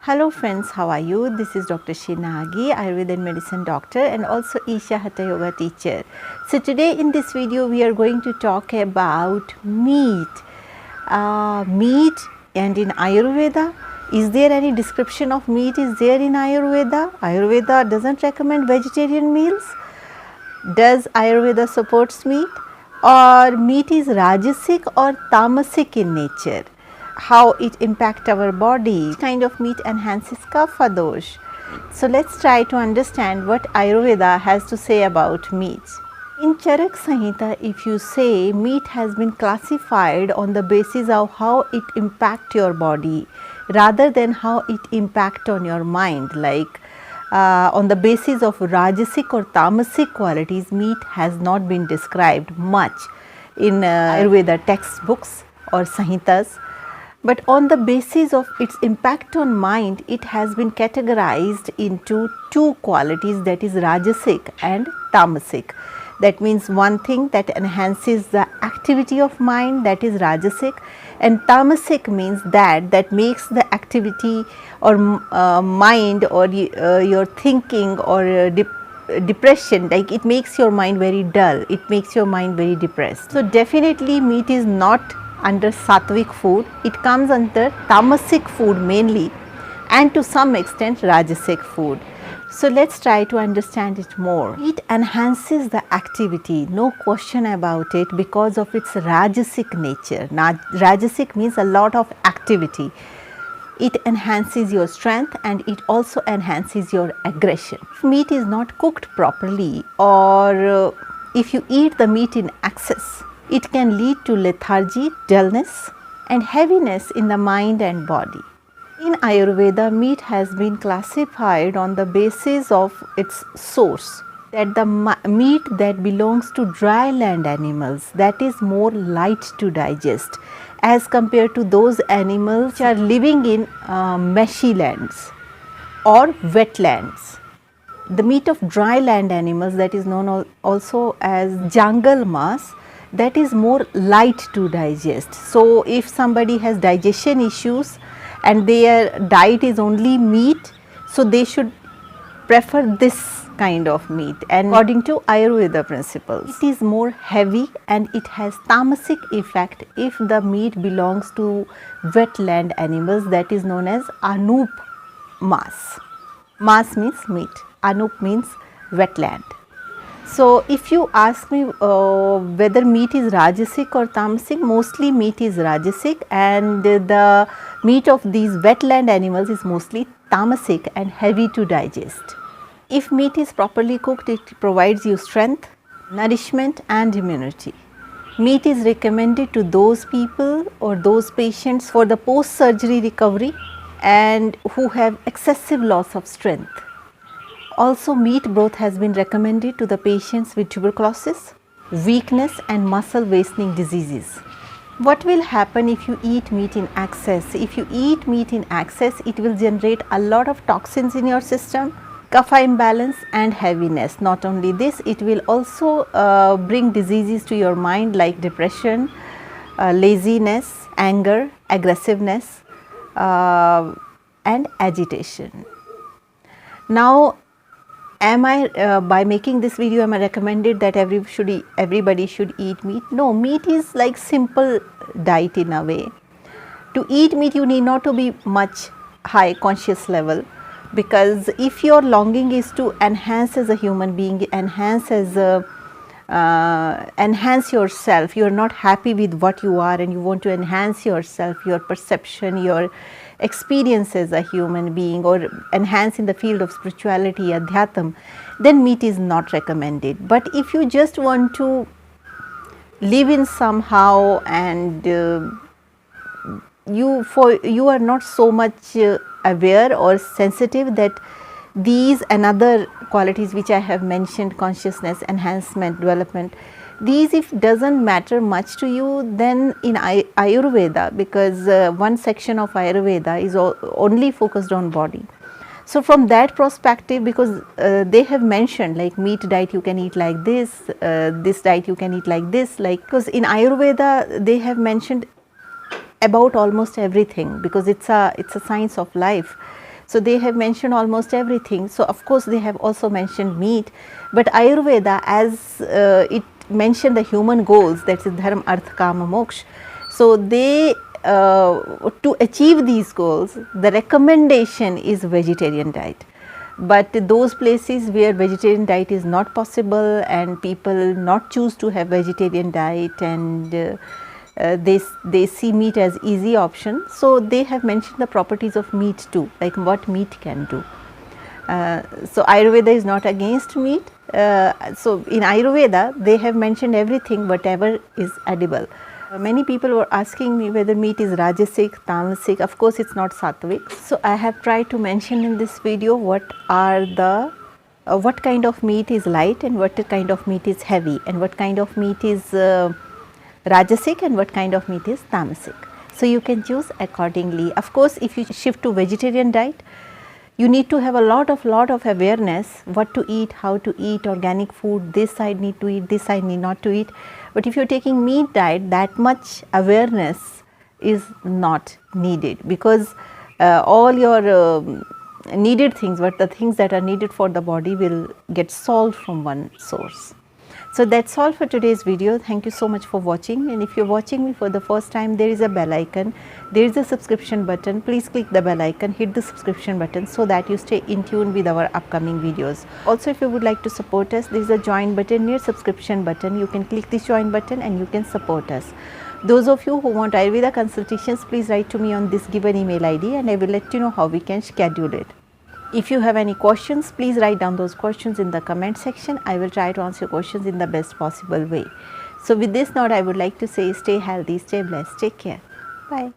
Hello friends, how are you? This is Dr. Shinagi, Ayurveda and medicine doctor and also Isha Hatha Yoga teacher. So today in this video we are going to talk about meat. Meat and in Ayurveda, is there any description of meat is there in Ayurveda? Ayurveda doesn't recommend vegetarian meals. Does Ayurveda supports meat? Or meat is rajasic or tamasic in nature? How it impact our body? Which kind of meat enhances kapha dosh? So let's try to understand what Ayurveda has to say about meat. In Charak Samhita, if you say meat has been classified on the basis of how it impact your body rather than how it impact on your mind, like on the basis of rajasic or tamasic qualities, meat has not been described much in Ayurveda textbooks or Samhitas. But on the basis of its impact on mind, it has been categorized into two qualities, that is rajasic and tamasic. That means one thing that enhances the activity of mind, that is rajasic, and tamasic means that makes the activity or mind or your thinking or depression, like it makes your mind very dull, it makes your mind very depressed. So definitely meat is not under sattvic food, it comes under tamasic food mainly and to some extent rajasic food. So let's try to understand it more. It enhances the activity, no question about it, because of its rajasic nature. Now, rajasic means a lot of activity. It enhances your strength and it also enhances your aggression. If meat is not cooked properly or if you eat the meat in excess, it can lead to lethargy, dullness and heaviness in the mind and body. In Ayurveda, meat has been classified on the basis of its source, that the meat that belongs to dryland animals, that is more light to digest as compared to those animals which are living in meshy lands or wetlands. The meat of dryland animals, that is known also as jungle mass, that is more light to digest. So if somebody has digestion issues and their diet is only meat, so they should prefer this kind of meat, and according to Ayurveda principles, it is more heavy and it has tamasic effect if the meat belongs to wetland animals, that is known as anup mass. Mass means meat, anup means wetland. So if you ask me whether meat is rajasic or tamasic, mostly meat is rajasic and the meat of these wetland animals is mostly tamasic and heavy to digest. If meat is properly cooked, it provides you strength, nourishment and immunity. Meat is recommended to those people or those patients for the post-surgery recovery and who have excessive loss of strength. Also, meat broth has been recommended to the patients with tuberculosis, weakness and muscle wasting diseases. What will happen if you eat meat in excess? If you eat meat in excess, it will generate a lot of toxins in your system, kapha imbalance and heaviness. Not only this, it will also bring diseases to your mind like depression, laziness, anger, aggressiveness and agitation. Now, by making this video, am I recommended that everybody should eat meat? No, meat is like simple diet in a way. To eat meat, you need not to be much high conscious level, because if your longing is to enhance as a human being, enhance yourself, you are not happy with what you are and you want to enhance yourself, your perception, your experience as a human being, or enhance in the field of spirituality, adhyatam, then meat is not recommended. But if you just want to live in somehow and you are not so much aware or sensitive that these and other qualities which I have mentioned, consciousness, enhancement, development, these if doesn't matter much to you, then in Ayurveda, because one section of Ayurveda is only focused on body. So from that perspective, because they have mentioned like meat diet you can eat like this, this diet you can eat like this, like, because in Ayurveda they have mentioned about almost everything, because it's a science of life. So they have mentioned almost everything. So of course they have also mentioned meat, but Ayurveda, as it mentioned the human goals, that is dharma, artha, kama, moksha. So they to achieve these goals, the recommendation is vegetarian diet. But those places where vegetarian diet is not possible and people not choose to have vegetarian diet, and they see meat as easy option. So they have mentioned the properties of meat too, like what meat can do. So Ayurveda is not against meat. So in Ayurveda they have mentioned everything, whatever is edible. Many people were asking me whether meat is rajasic, tamasic. Of course it's not sattvic. So I have tried to mention in this video what are the what kind of meat is light and what kind of meat is heavy, and what kind of meat is rajasic and what kind of meat is tamasic. So you can choose accordingly. Of course if you shift to vegetarian diet, you need to have a lot of awareness what to eat, how to eat, organic food, this I need to eat, this I need not to eat. But if you are taking meat diet, that much awareness is not needed, because all your needed things, but the things that are needed for the body will get solved from one source. So that's all for today's video. Thank you so much for watching, and if you're watching me for the first time, there is a bell icon, there is a subscription button. Please click the bell icon, hit the subscription button so that you stay in tune with our upcoming videos. Also, if you would like to support us, there is a join button near subscription button. You can click this join button and you can support us. Those of you who want Ayurveda consultations, please write to me on this given email ID and I will let you know how we can schedule it. If you have any questions, please write down those questions in the comment section. I will try to answer your questions in the best possible way. So with this note, I would like to say stay healthy, stay blessed, take care. Bye.